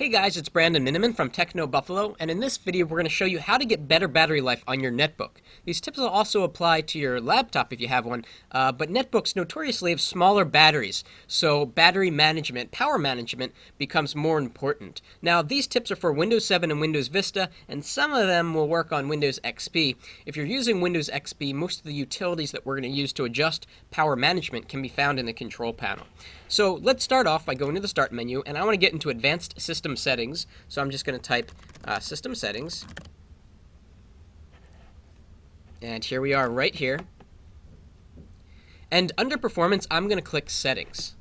Hey guys, it's Brandon Miniman from Techno Buffalo, and in this video we're going to show you how to get better battery life on your netbook. These tips will also apply to your laptop if you have one, but netbooks notoriously have smaller batteries, so battery management, power management, becomes more important. Now these tips are for Windows 7 and Windows Vista, and some of them will work on Windows XP. If you're using Windows XP, most of the utilities that we're going to use to adjust power management can be found in the control panel. So let's start off by going to the Start menu, and I want to get into Advanced System Settings. So I'm just going to type System Settings. And here we are right here. And under Performance, I'm going to click Settings.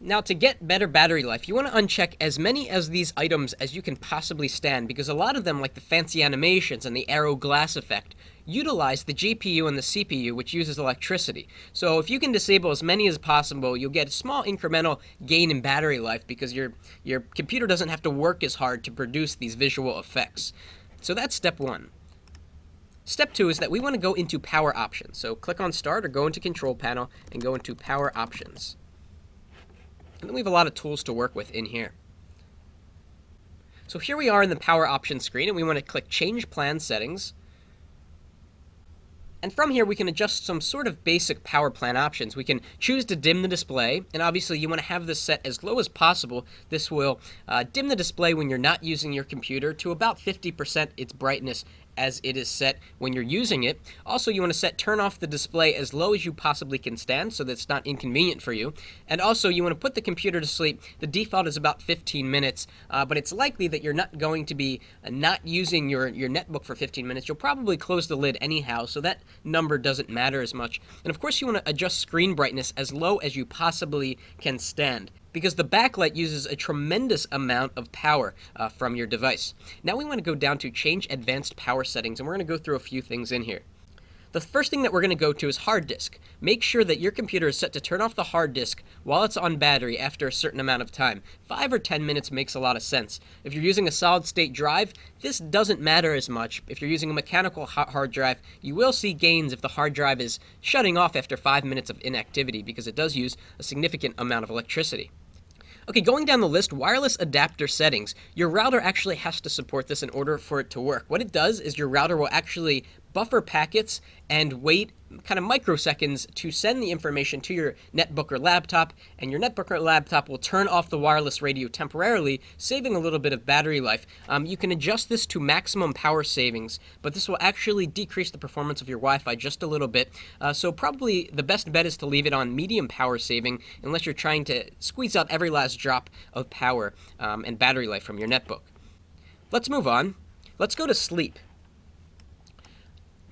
Now, to get better battery life, you want to uncheck as many of these items as you can possibly stand, because a lot of them, like the fancy animations and the arrow glass effect, utilize the GPU and the CPU, which uses electricity. So if you can disable as many as possible, you'll get a small incremental gain in battery life because your computer doesn't have to work as hard to produce these visual effects. So that's step one. Step two is that we want to go into Power Options. So click on Start or go into Control Panel and go into Power Options. And then we have a lot of tools to work with in here. So here we are in the Power Options screen, and we want to click Change Plan Settings. And from here, we can adjust some sort of basic power plan options. We can choose to dim the display, and obviously you want to have this set as low as possible. This will dim the display when you're not using your computer to about 50% its brightness as it is set when you're using it. Also, you want to turn off the display as low as you possibly can stand so that it's not inconvenient for you. And also, you want to put the computer to sleep. The default is about 15 minutes, but it's likely that you're not going to be not using your netbook for 15 minutes. You'll probably close the lid anyhow, so that number doesn't matter as much. And of course, you want to adjust screen brightness as low as you possibly can stand, because the backlight uses a tremendous amount of power from your device. Now we want to go down to Change Advanced Power Settings, and we're going to go through a few things in here. The first thing that we're going to go to is hard disk. Make sure that your computer is set to turn off the hard disk while it's on battery after a certain amount of time. 5 or 10 minutes makes a lot of sense. If you're using a solid state drive, this doesn't matter as much. If you're using a mechanical hard drive, you will see gains if the hard drive is shutting off after 5 minutes of inactivity, because it does use a significant amount of electricity. Okay, going down the list, wireless adapter settings. Your router actually has to support this in order for it to work. What it does is your router will actually buffer packets and wait kind of microseconds to send the information to your netbook or laptop, and your netbook or laptop will turn off the wireless radio temporarily, saving a little bit of battery life. You can adjust this to maximum power savings, but this will actually decrease the performance of your Wi-Fi just a little bit. So probably the best bet is to leave it on medium power saving unless you're trying to squeeze out every last drop of power and battery life from your netbook. Let's move on. Let's go to sleep.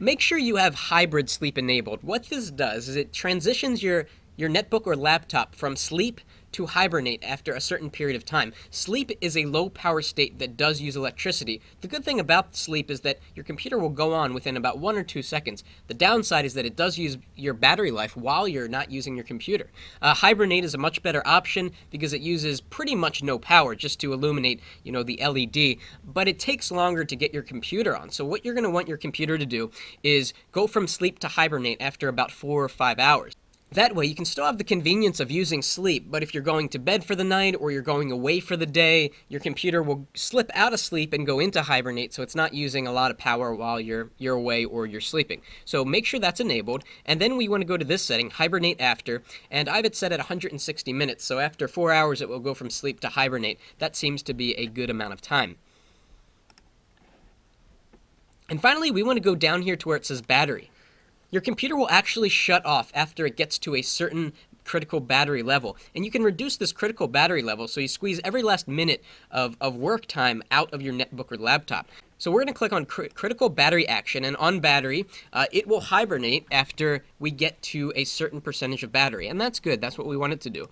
Make sure you have hybrid sleep enabled. What this does is it transitions your netbook or laptop from sleep to hibernate after a certain period of time. Sleep is a low power state that does use electricity. The good thing about sleep is that your computer will go on within about 1 or 2 seconds. The downside is that it does use your battery life while you're not using your computer. Hibernate is a much better option because it uses pretty much no power just to illuminate, the LED, but it takes longer to get your computer on. So what you're going to want your computer to do is go from sleep to hibernate after about 4 or 5 hours. That way, you can still have the convenience of using sleep, but if you're going to bed for the night or you're going away for the day, your computer will slip out of sleep and go into hibernate, so it's not using a lot of power while you're away or you're sleeping. So make sure that's enabled, and then we want to go to this setting, hibernate after, and I have it set at 160 minutes, so after 4 hours it will go from sleep to hibernate. That seems to be a good amount of time. And finally, we want to go down here to where it says battery. Your computer will actually shut off after it gets to a certain critical battery level, and you can reduce this critical battery level so you squeeze every last minute of work time out of your netbook or laptop. So we're going to click on critical battery action, and on battery, it will hibernate after we get to a certain percentage of battery, and that's good. That's what we want it to do.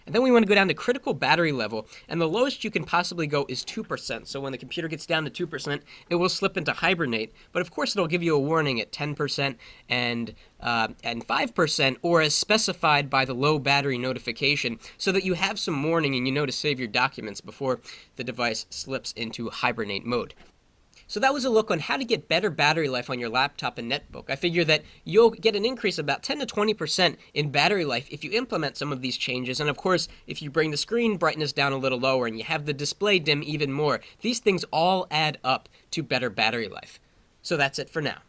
And then we want to go down to critical battery level, and the lowest you can possibly go is 2%. So when the computer gets down to 2%, it will slip into hibernate. But of course, it'll give you a warning at 10% and 5%, or as specified by the low battery notification, so that you have some warning and you know to save your documents before the device slips into hibernate mode. So that was a look on how to get better battery life on your laptop and netbook. I figure that you'll get an increase of about 10 to 20% in battery life if you implement some of these changes. And of course, if you bring the screen brightness down a little lower and you have the display dim even more, these things all add up to better battery life. So that's it for now.